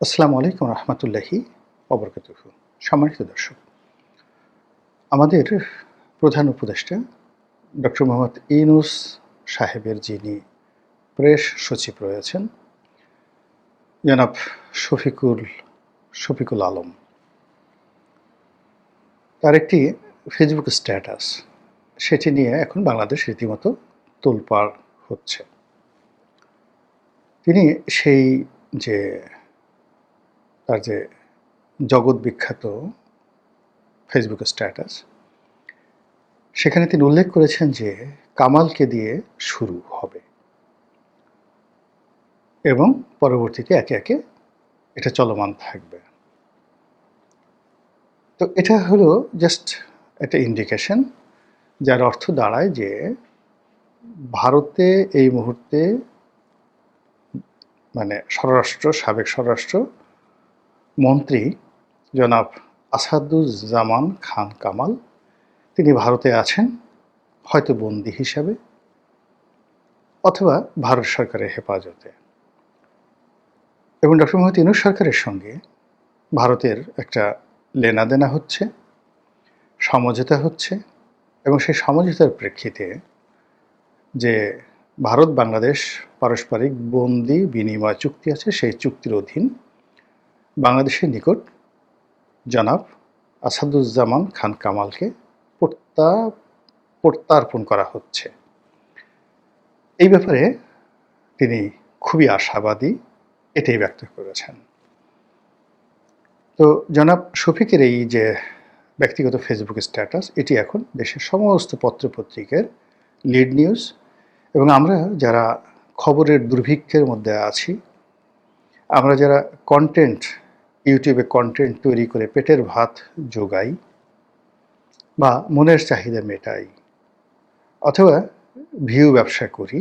আসসালামু আলাইকুম রহমতুল্লাহি ওবরকাতুহু। সম্মানিত দর্শক, আমাদের প্রধান উপদেষ্টা ডক্টর মোহাম্মদ ইউনূস সাহেবের যিনি প্রেস সচিব রয়েছেন, জনাব শফিকুল আলম, তার একটি ফেসবুক স্ট্যাটাস, সেটি নিয়ে এখন বাংলাদেশ রীতিমতো তোলপাড় হচ্ছে। তিনি সেই যে তার যে জগৎ বিখ্যাত ফেসবুক স্ট্যাটাস, সেখানে তিনি উল্লেখ করেছেন যে কামালকে দিয়ে শুরু হবে এবং পরবর্তীতে একে একে এটা চলমান থাকবে। তো এটা হলো জাস্ট একটা ইন্ডিকেশন, যার অর্থ দাঁড়ায় যে ভারতে এই মুহূর্তে সাবেক স্বরাষ্ট্র মন্ত্রী জনাব আসাদুজ্জামান খান কামাল, তিনি ভারতে আছেন, হয়তো বন্দী হিসাবে অথবা ভারত সরকারের হেফাজতে। এবং ডক্টর মোহাম্মদ ইউনূস সরকারের সঙ্গে ভারতের একটা লেনাদেনা হচ্ছে, সমঝোতা হচ্ছে, এবং সেই সমঝোতার প্রেক্ষিতে যে ভারত বাংলাদেশ পারস্পরিক বন্দি বিনিময় চুক্তি আছে, সেই চুক্তির অধীন বাংলাদেশের নিকট জনাব আসাদুজ্জামান খান কামালকে প্রত্যার্পণ করা হচ্ছে। এই ব্যাপারে তিনি খুবই আশাবাদী, এটাই ব্যক্ত করেছেন। তো জনাব শফিকের এই যে ব্যক্তিগত ফেসবুক স্ট্যাটাস, এটি এখন দেশের সমস্ত পত্রপত্রিকার লিড নিউজ, এবং আমরা যারা খবরের দুর্ভিক্ষের মধ্যে আছি, আমরা যারা ইউটিউবে কন্টেন্ট তৈরি করে পেটের ভাত জোগাই বা মনের চাহিদা মেটাই অথবা ভিউ ব্যবসা করি,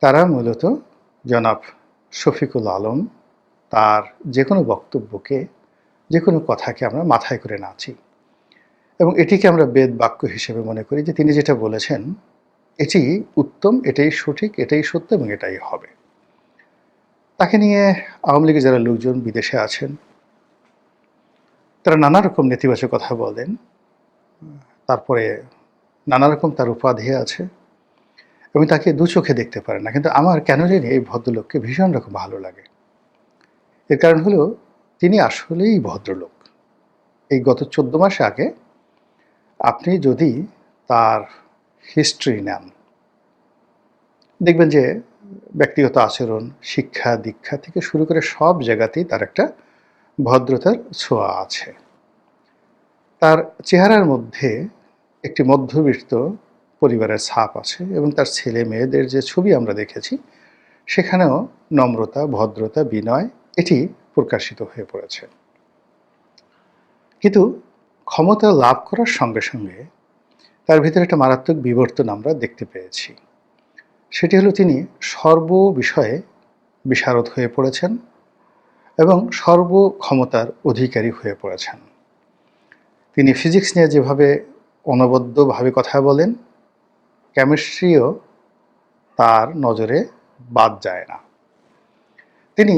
তারা মূলত জনাব শফিকুল আলম তার যে কোনো বক্তব্যকে, যে কোনো কথাকে আমরা মাথায় করে নাচি এবং এটিকে আমরা বেদ বাক্য হিসেবে মনে করি যে তিনি যেটা বলেছেন এটি উত্তম, এটাই সঠিক, এটাই সত্য এবং এটাই হবে। তাকে নিয়ে আওয়ামী লীগের যারা লোকজন বিদেশে আছেন, তারা নানা রকম নেতিবাচক কথা বলেন, তারপরে নানা রকম তার উপাধি আছে এবং তাকে দু চোখে দেখতে পারে না। কিন্তু আমার কেন জানি এই ভদ্রলোককে ভীষণ রকম ভালো লাগে। এর কারণ হলো তিনি আসলেই ভদ্রলোক। এই গত 14 মাস আগে আপনি যদি তার হিস্ট্রি নেন, দেখবেন যে ব্যক্তিগত আচরণ, শিক্ষা দীক্ষা থেকে শুরু করে সব জায়গাতেই তার একটা ভদ্রতার ছোঁয়া আছে। তার চেহারার মধ্যে একটি মধ্যবিত্ত পরিবারের ছাপ আছে এবং তার ছেলে মেয়েদের যে ছবি আমরা দেখেছি, সেখানেও নম্রতা, ভদ্রতা, বিনয় এটি প্রকাশিত হয়ে পড়েছে। কিন্তু ক্ষমতা লাভ করার সঙ্গে সঙ্গে তার ভিতরে একটা মারাত্মক বিবর্তন আমরা দেখতে পেয়েছি। সেটি হলো তিনি সর্ববিষয়ে বিশারদ হয়ে পড়েছেন এবং সর্বক্ষমতার অধিকারী হয়ে পড়েছেন। তিনি ফিজিক্স নিয়ে যেভাবে অনবদ্যভাবে কথা বলেন, কেমিস্ট্রিও তার নজরে বাদ যায় না। তিনি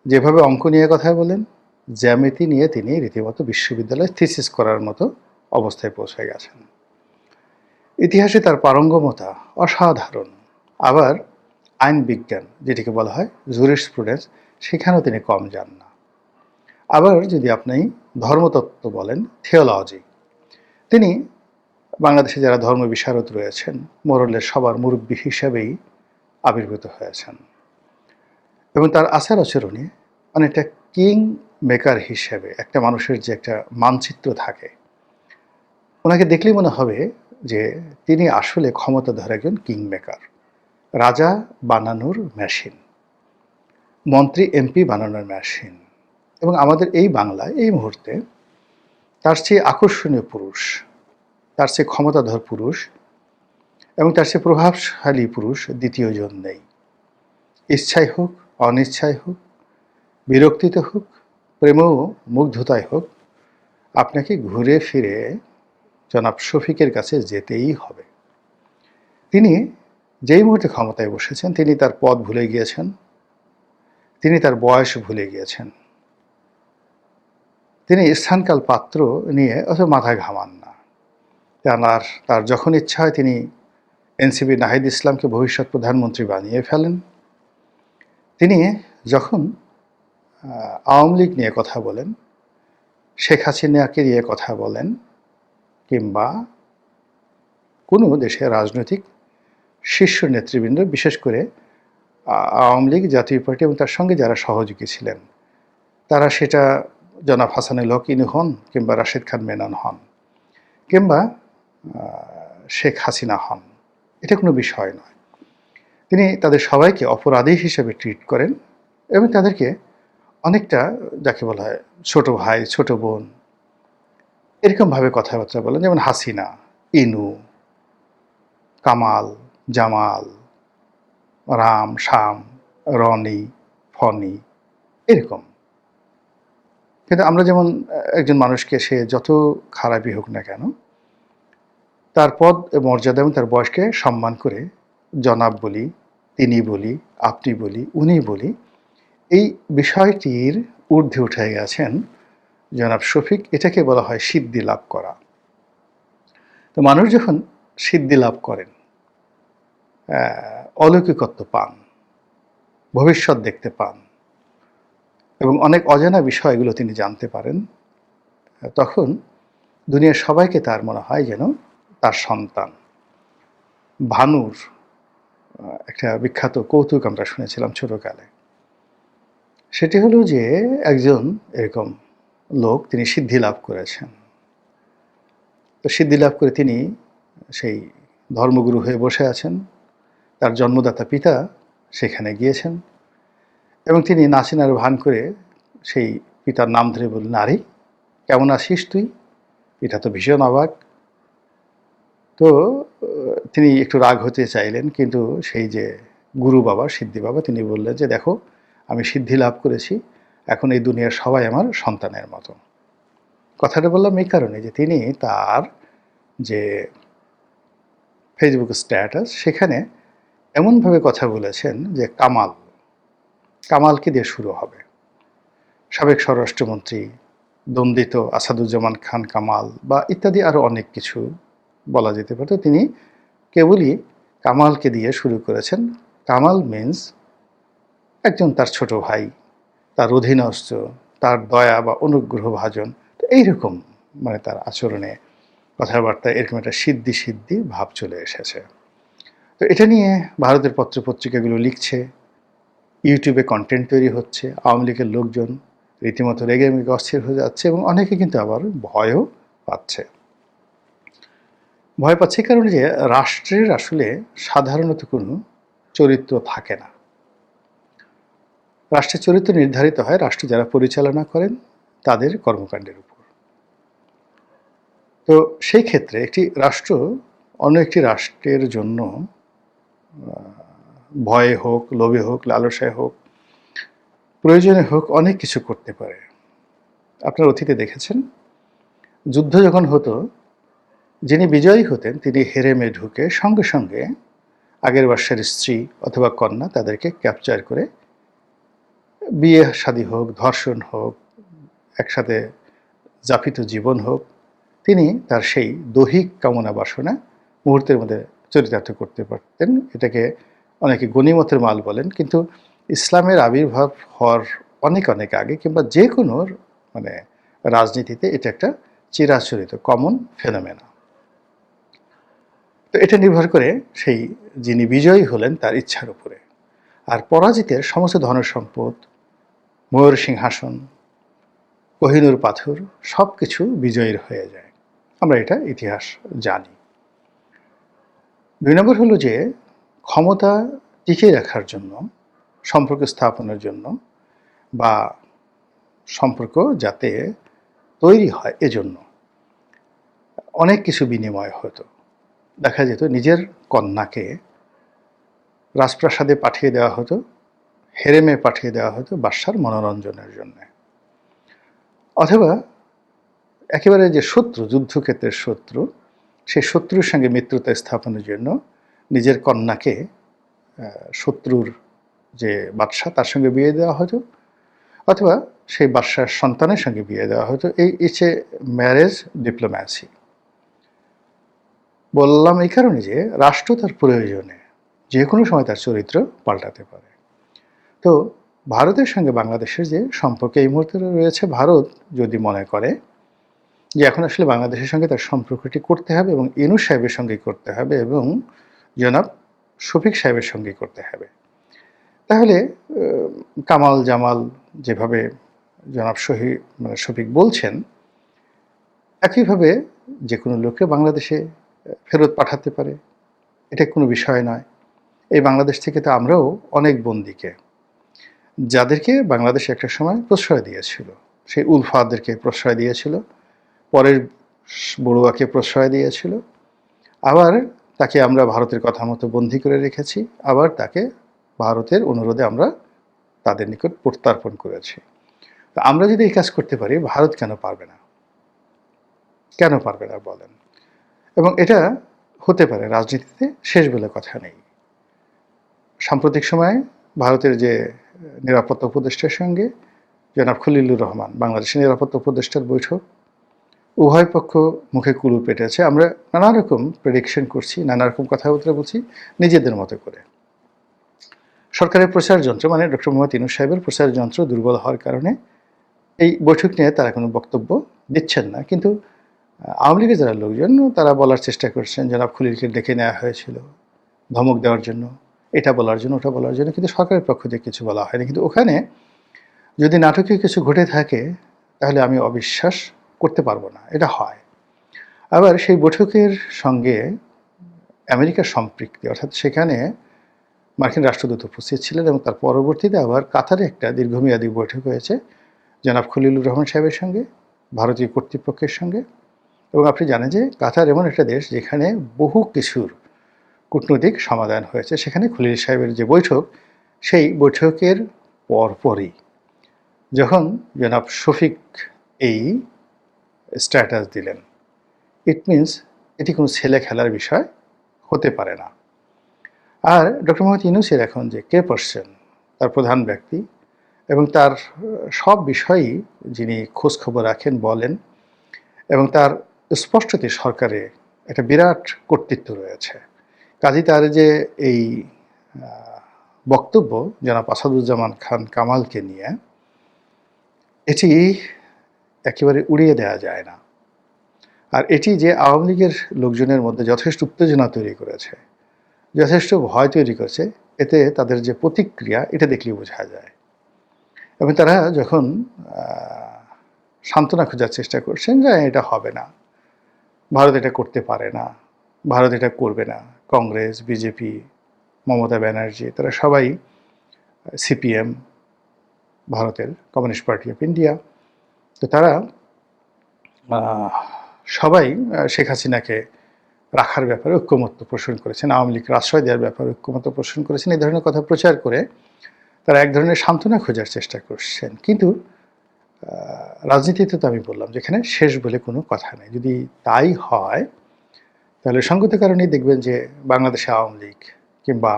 যেভাবে অঙ্ক নিয়ে কথা বলেন, জ্যামিতি নিয়ে তিনি রীতিমতো বিশ্ববিদ্যালয়ে থিসিস করার মতো অবস্থায় পৌঁছে গেছেন। ইতিহাসে তার পারঙ্গমতা অসাধারণ। আবার আইন বিজ্ঞান, যেটিকে বলা হয় জুরিসপ্রুডেন্স, সেখানেও তিনি কম যান না। আবার যদি আপনি ধর্মতত্ত্ব বলেন, থিওলজি, তিনি বাংলাদেশে যারা ধর্ম বিশারদ রয়েছেন, মোরলের সবার মুরব্বী হিসেবেই আবির্ভূত হয়েছেন এবং তার আচার আচরণে অনেকটা কিং মেকার হিসেবে একটা মানুষের যে একটা মানচিত্র থাকে, ওনাকে দেখলেই মনে হবে যে তিনি আসলে ক্ষমতাধর একজন কিং মেকার, রাজা বানানোর মেশিন, মন্ত্রী এমপি বানানোর মেশিন। এবং আমাদের এই বাংলায় এই মুহূর্তে তার চেয়ে আকর্ষণীয় পুরুষ, তার চেয়ে ক্ষমতাধর পুরুষ এবং তার চেয়ে প্রভাবশালী পুরুষ দ্বিতীয় জন নেই। ইচ্ছাই হোক, অনিচ্ছাই হোক, বিরক্তিতে হোক, প্রেম ও মুগ্ধতায় হোক, আপনাকে ঘুরে ফিরে জনাব শফিকের কাছে যেতেই হবে। তিনি যেই মুহূর্তে ক্ষমতায় বসেছেন, তিনি তার পদ ভুলে গিয়েছেন, তিনি তার বয়স ভুলে গিয়েছেন। তিনি স্থানকাল পাত্র নিয়ে অত মাথা ঘামান না। তার যখন ইচ্ছা হয় তিনি এনসিপি নাহিদ ইসলামকে ভবিষ্যৎ প্রধানমন্ত্রী বানিয়ে ফেলেন। তিনি যখন আওয়ামী লীগ নিয়ে কথা বলেন, শেখ হাসিনাকে নিয়ে কথা বলেন, কিংবা কোনো দেশের রাজনৈতিক শীর্ষ নেতৃবৃন্দ, বিশেষ করে আওয়ামী লীগ, জাতীয় পার্টি এবং তার সঙ্গে যারা সহযোগী ছিলেন, তারা সেটা জনাব হাসানুল হক ইনু হন, কিংবা রাশেদ খান মেনন হন, কিংবা শেখ হাসিনা হন, এটা কোনো বিষয় নয়। তিনি তাদের সবাইকে অপরাধী হিসেবে ট্রিট করেন এবং তাদেরকে অনেকটা, যাকে বলা হয় ছোট ভাই, ছোট বোন, এরকমভাবে কথাবার্তা বলেন। যেমন হাসিনা, ইনু, কামাল, জামাল, রাম, শাম, রনি, ফনি, এরকম। কিন্তু আমরা যেমন একজন মানুষকে, সে যত খারাপই হোক না কেন, তার পদ, মর্যাদা এবং তার বয়সকে সম্মান করে জনাব বলি, তিনি বলি, আপনি বলি, উনি বলি, এই বিষয়টির ঊর্ধ্বে উঠে গেছেন জনাব শফিক। এটাকে বলা হয় সিদ্ধি লাভ করা। তো মানুষ যখন সিদ্ধি লাভ করেন, অলৌকিকত্ব পান, ভবিষ্যৎ দেখতে পান এবং অনেক অজানা বিষয়গুলো তিনি জানতে পারেন, তখন দুনিয়ার সবাইকে তার মনে হয় যেন তার সন্তান। ভানুর একটা বিখ্যাত কৌতুক আমরা শুনেছিলাম ছোটকালে। সেটি হলো যে একজন এরকম লোক, তিনি সিদ্ধি লাভ করেছেন। তো সিদ্ধি লাভ করে তিনি সেই ধর্মগুরু হয়ে বসে আছেন। তার জন্মদাতা পিতা সেখানে গিয়েছেন এবং তিনি নাচিনার ভান করে সেই পিতার নাম ধরে বললেন, আরে কেমন আছিস তুই? পিতা তো ভীষণ অবাক। তো তিনি একটু রাগ হতে চাইলেন, কিন্তু সেই যে গুরু বাবা, সিদ্ধি বাবা, তিনি বললেন যে দেখো, আমি সিদ্ধি লাভ করেছি, এখন এই দুনিয়ার সবাই আমার সন্তানের মতো। কথাটা বললাম এই কারণে যে তিনি তার যে ফেসবুক স্ট্যাটাস, সেখানে এমনভাবে কথা বলেছেন যে কামালকে দিয়ে শুরু হবে। সাবেক স্বরাষ্ট্রমন্ত্রী, দ্বন্দ্বিত আসাদুজ্জামান খান কামাল বা ইত্যাদি আরও অনেক কিছু বলা যেতে পারে। তিনি কেবলই কামালকে দিয়ে শুরু করেছেন। কামাল মিন্স একজন তার ছোট ভাই, তার অধীনস্থ, তার দয়া বা অনুগ্রহ ভাজন। তো এইরকম মানে তার আচরণে, কথাবার্তায় এরকম একটা সিদ্ধি ভাব চলে এসেছে। তো এটা নিয়ে ভারতের পত্রপত্রিকাগুলো লিখছে, ইউটিউবে কন্টেন্ট তৈরি হচ্ছে, আওয়ামী লীগের লোকজন রীতিমতো রেগে মেগে অস্থির হয়ে যাচ্ছে এবং অনেকে কিন্তু আবার ভয়ও পাচ্ছে। ভয় পাচ্ছে কারণ যে রাষ্ট্রের আসলে সাধারণত কোনো চরিত্র থাকে না। রাষ্ট্রের চরিত্র নির্ধারিত হয় রাষ্ট্র যারা পরিচালনা করেন তাদের কর্মকাণ্ডের উপর। তো সেই ক্ষেত্রে একটি রাষ্ট্র অন্য একটি রাষ্ট্রের জন্য ভয়ে হোক, লোভে হোক, লালসায় হোক, প্রয়োজনে হোক, অনেক কিছু করতে পারে। আপনার অতীতে দেখেছেন, যুদ্ধ যখন হতো, যিনি বিজয়ী হতেন তিনি হেরেমে ঢুকে সঙ্গে সঙ্গে আগের বর্ষের স্ত্রী অথবা কন্যা, তাদেরকে ক্যাপচার করে বিয়ে শাদী হোক, ধর্ষণ হোক, একসাথে যাপিত জীবন হোক, তিনি তার সেই দৈহিক কামনা বাসনা মুহূর্তের মধ্যে চরিতার্থ করতে পারতেন। এটাকে অনেকে গনিমতের মাল বলেন, কিন্তু ইসলামের আবির্ভাব হওয়ার অনেক আগে, কিংবা যে কোনো মানে রাজনীতিতে এটা একটা চিরাচরিত কমন ফেনোমেনা। তো এটা নির্ভর করে সেই যিনি বিজয়ী হলেন তার ইচ্ছার উপরে। আর পরাজিতের সমস্ত ধনসম্পদ, ময়ূর সিংহাসন, কোহিনূর পাথর, সব কিছু বিজয়ীর হয়ে যায়। আমরা এটা ইতিহাস জানি। 2 নম্বর হলো যে ক্ষমতা টিকিয়ে রাখার জন্য, সম্পর্ক স্থাপনের জন্য, বা সম্পর্ক যাতে তৈরি হয় এজন্য অনেক কিছু বিনিময় হতো। দেখা যেত নিজের কন্যাকে রাজপ্রাসাদে পাঠিয়ে দেওয়া হতো, হেরেমে পাঠিয়ে দেওয়া হতো বাদশার মনোরঞ্জনের জন্য। অথবা একেবারে যে শত্রু, যুদ্ধক্ষেত্রের শত্রু, সেই শত্রুর সঙ্গে মিত্রতা স্থাপনের জন্য নিজের কন্যাকে শত্রুর যে বাদশাহ তার সঙ্গে বিয়ে দেওয়া হতো, অথবা সেই বাদশার সন্তানের সঙ্গে বিয়ে দেওয়া হতো। এই ইটস এ ম্যারেজ ডিপ্লোম্যাসি। বললাম এই কারণে যে রাষ্ট্র তার প্রয়োজনে যে কোনো সময় তার চরিত্র পাল্টাতে পারে। তো ভারতের সঙ্গে বাংলাদেশের যে সম্পর্ক এই মুহূর্তে রয়েছে, ভারত যদি মনে করে যে এখন আসলে বাংলাদেশের সঙ্গে তার সম্পর্কটি করতে হবে এবং ইউনূস সাহেবের সঙ্গেই করতে হবে এবং জনাব শফিক সাহেবের সঙ্গেই করতে হবে, তাহলে কামাল জামাল যেভাবে জনাব শফিক বলছেন, একইভাবে যে কোনো লোককে বাংলাদেশে ফেরত পাঠাতে পারে। এটা কোনো বিষয় নয়। এই বাংলাদেশ থেকে তো আমরাও অনেক বন্দীকে, যাদেরকে বাংলাদেশ একটা সময় প্রশ্রয় দিয়েছিল, সেই উলফাদেরকে প্রশ্রয় দিয়েছিল, পরের বড়ুয়াকে প্রশ্রয় দিয়েছিল, আবার তাকে আমরা ভারতের কথা মতো বন্দী করে রেখেছি, আবার তাকে ভারতের অনুরোধে আমরা তাদের নিকট প্রত্যার্পণ করেছি। তো আমরা যদি এই কাজ করতে পারি, ভারত কেন পারবে না? কেন পারবে না বলেন? এবং এটা হতে পারে, রাজনীতিতে শেষ বলে কথা নেই। সাম্প্রতিক সময়ে ভারতের যে নিরাপত্তা উপদেষ্টার সঙ্গে জনাব খলিলুর রহমান, বাংলাদেশের নিরাপত্তা উপদেষ্টার বৈঠক, উভয় পক্ষ মুখে কুলু পেটেছে। আমরা নানা রকম প্রেডিকশন করছি, নানা রকম কথাবার্তা বলছি নিজেদের মতো করে। সরকারের প্রচার যন্ত্র, মানে ডক্টর মোহাম্মদ ইউনূস সাহেবের প্রচার যন্ত্র দুর্বল হওয়ার কারণে এই বৈঠক নিয়ে তারা কোনো বক্তব্য দিচ্ছেন না। কিন্তু আওয়ামী লীগের যারা লোকজন, তারা বলার চেষ্টা করছেন জনাব খলিলকে ডেকে নেওয়া হয়েছিল ধমক দেওয়ার জন্য, এটা বলার জন্য, ওটা বলার জন্য, কিন্তু সরকারের পক্ষ থেকে কিছু বলা হয়নি। কিন্তু ওখানে যদি নাটকীয় কিছু ঘটে থাকে, তাহলে আমি অবিশ্বাস করতে পারবো না, এটা হয়। আবার সেই বৈঠকের সঙ্গে আমেরিকার সম্পৃক্তি, অর্থাৎ সেখানে মার্কিন রাষ্ট্রদূত উপস্থিত ছিলেন এবং তার পরবর্তীতে আবার কাতারে একটা দীর্ঘমেয়াদী বৈঠক হয়েছে জনাব খলিলুর রহমান সাহেবের সঙ্গে, ভারতীয় কর্তৃপক্ষের সঙ্গে। এবং আপনি জানেন যে কাতার এমন একটা দেশ যেখানে বহু কিছুর কূটনৈতিক সমাধান হয়েছে। সেখানে খলিল সাহেবের যে বৈঠক, সেই বৈঠকের পরপরই যখন জনাব শফিক এই স্ট্যাটাস দিলেন, ইট মিনস এটি কোনো ছেলে খেলার বিষয় হতে পারে না। আর ডক্টর মোহাম্মদ ইউনূসের এখন যে কে পার্সন, তার প্রধান ব্যক্তি, এবং তার সব বিষয়ই যিনি খোঁজখবর রাখেন, বলেন, এবং তার স্পষ্টতে সরকারে একটা বিরাট কর্তৃত্ব রয়েছে। কাজী তার যে এই বক্তব্য জনাব আসাদুজ্জামান খান কামালকে নিয়ে, এটি একেবারে উড়িয়ে দেওয়া যায় না। আর এটি যে আওয়ামী লীগের লোকজনের মধ্যে যথেষ্ট উত্তেজনা তৈরি করেছে, যথেষ্ট ভয় তৈরি করেছে, এতে তাদের যে প্রতিক্রিয়া, এটা দেখলেই বোঝা যায়। এবং তারা যখন সান্ত্বনা খোঁজার চেষ্টা করছেন যে এটা হবে না, ভারত এটা করতে পারে না, ভারত এটা করবে না, কংগ্রেস, বিজেপি, মমতা ব্যানার্জি, তারা সবাই, সিপিএম, ভারতের কমিউনিস্ট পার্টি অফ ইন্ডিয়া, তো তারা সবাই শেখ হাসিনাকে রাখার ব্যাপারে ঐক্যমত্য পোষণ করেছেন, আওয়ামী লীগকে আশ্রয় দেওয়ার ব্যাপারে ঐক্যমত্য পোষণ করেছেন। এই ধরনের কথা প্রচার করে তারা এক ধরনের সান্ত্বনা খোঁজার চেষ্টা করছেন। কিন্তু রাজনীতিতে তো আমি বললাম যেখানে শেষ বলে কোনো কথা নেই। যদি তাই হয়, তাহলে সঙ্গত কারণেই দেখবেন যে বাংলাদেশে আওয়ামী লীগ, কিংবা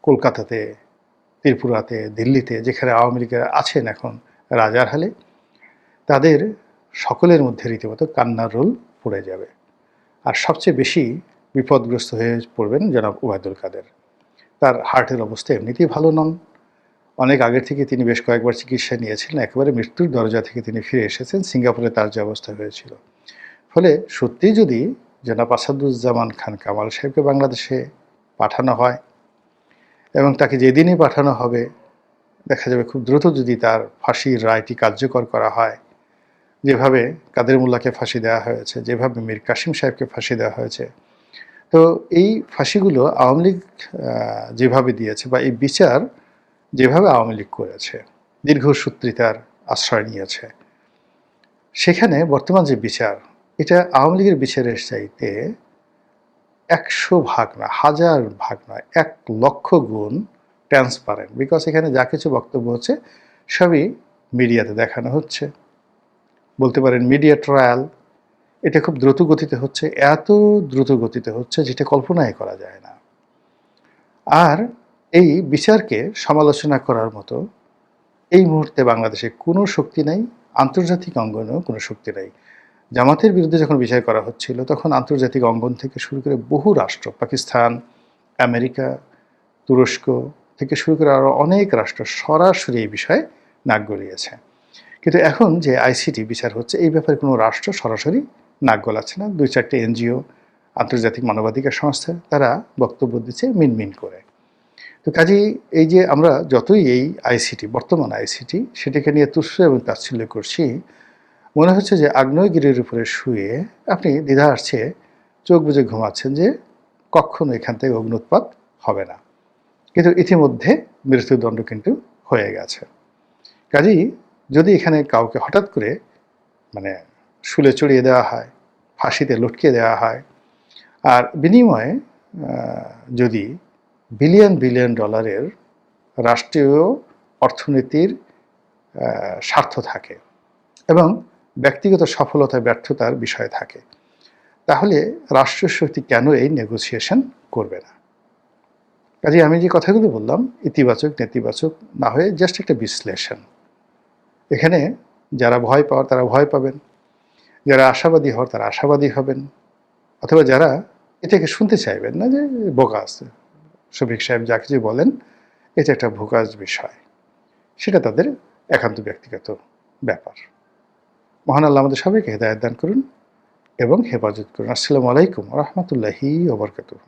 কলকাতাতে, ত্রিপুরাতে, দিল্লিতে, যেখানে আওয়ামী লীগের আছেন এখন রাজার হালে, তাদের সকলের মধ্যে রীতিমতো কান্নার রোল পড়ে যাবে। আর সবচেয়ে বেশি বিপদগ্রস্ত হয়ে পড়বেন জনাব ওবায়দুল কাদের। তার হার্টের অবস্থা এমনিতেই ভালো নন। অনেক আগের থেকে তিনি বেশ কয়েকবার চিকিৎসা নিয়েছিলেন, একেবারে মৃত্যুর দরজা থেকে তিনি ফিরে এসেছেন। সিঙ্গাপুরে তার যে অবস্থা হয়েছিল, ফলে সত্যিই যদি জনাব আসাদুজ্জামান খান কামাল সাহেবকে বাংলাদেশে পাঠানো হয়, এবং তাকে যেদিনই পাঠানো হবে দেখা যাবে খুব দ্রুত যদি তার ফাঁসির রায়টি কার্যকর করা হয়, যেভাবে কাদের মোল্লাকে ফাঁসি দেওয়া হয়েছে, যেভাবে মীর কাসিম সাহেবকে ফাঁসি দেওয়া হয়েছে, তো এই ফাঁসিগুলো আওয়ামী লীগ যেভাবে দিয়েছে, বা এই বিচার যেভাবে আওয়ামী লীগ করেছে, দীর্ঘসূত্রিতার আশ্রয় নিয়েছে, সেখানে বর্তমান যে বিচার, এটা আওয়ামী লীগের বিচারের চাইতে 100 ভাগ না, 1000 ভাগ নয়, 1,00,000 গুণ ট্রান্সপারেন্ট। বিকজ এখানে যা কিছু বক্তব্য হচ্ছে সবই মিডিয়াতে দেখানো হচ্ছে, বলতে পারেন মিডিয়া ট্রায়াল। এটা খুব দ্রুত গতিতে হচ্ছে, এত দ্রুত গতিতে হচ্ছে যেটা কল্পনাই করা যায় না। আর এই বিচারকে সমালোচনা করার মতো এই মুহূর্তে বাংলাদেশে কোনো শক্তি নাই, আন্তর্জাতিক অঙ্গনেও কোনো শক্তি নাই। জামাতের বিরুদ্ধে যখন বিচার করা হচ্ছিল তখন আন্তর্জাতিক অঙ্গন থেকে শুরু করে বহু রাষ্ট্র, পাকিস্তান, আমেরিকা, তুরস্ক থেকে শুরু করে আরও অনেক রাষ্ট্র সরাসরি এই বিষয়ে নাক গলিয়েছে। কিন্তু এখন যে আইসিটি বিচার হচ্ছে এই ব্যাপারে কোনো রাষ্ট্র সরাসরি নাক গলাচ্ছে না। 2-4টে এনজিও, আন্তর্জাতিক মানবাধিকার সংস্থা তারা বক্তব্য দিচ্ছে মিনমিন করে। তো কাজেই এই যে আমরা যতই এই আইসিটি, বর্তমান আইসিটি সেটাকে নিয়ে তুচ্ছ এবং তাচ্ছিল্য করছি, মনে হচ্ছে যে আগ্নেয়গিরির উপরে শুয়ে আপনি দ্বিধার চেয়ে চোখ বুজে ঘুমাচ্ছেন যে কখনো এখান থেকে অগ্নুৎপাত হবে না। কিন্তু ইতিমধ্যে মৃত্যুদণ্ড কিন্তু হয়ে গেছে। কাজেই যদি এখানে কাউকে হঠাৎ করে মানে শুলে চড়িয়ে দেওয়া হয়, ফাঁসিতে লটকিয়ে দেওয়া হয়, আর বিনিময়ে যদি বিলিয়ন বিলিয়ন ডলারের রাষ্ট্রীয় অর্থনীতির স্বার্থ থাকে এবং ব্যক্তিগত সফলতা ব্যর্থতার বিষয় থাকে, তাহলে রাষ্ট্রীয় শক্তি কেন এই নেগোসিয়েশন করবে না? কাজে আমি যে কথাগুলো বললাম ইতিবাচক নেতিবাচক না হয়ে জাস্ট একটা বিশ্লেষণ। এখানে যারা ভয় পাওয়ার তারা ভয় পাবেন, যারা আশাবাদী হওয়ার তারা আশাবাদী হবেন, অথবা যারা এটাকে শুনতে চাইবেন না যে বোগাস শফিক সাহেব যা কিছু বলেন এটা একটা ভোকাজ বিষয়, সেটা তাদের একান্ত ব্যক্তিগত ব্যাপার। মহান আল্লাহ আমাদের সবাইকে হেদায়েত দান করুন এবং হেফাজত করুন। আসসালামু আলাইকুম ওয়া রাহমাতুল্লাহি ওয়া বারাকাতুহু।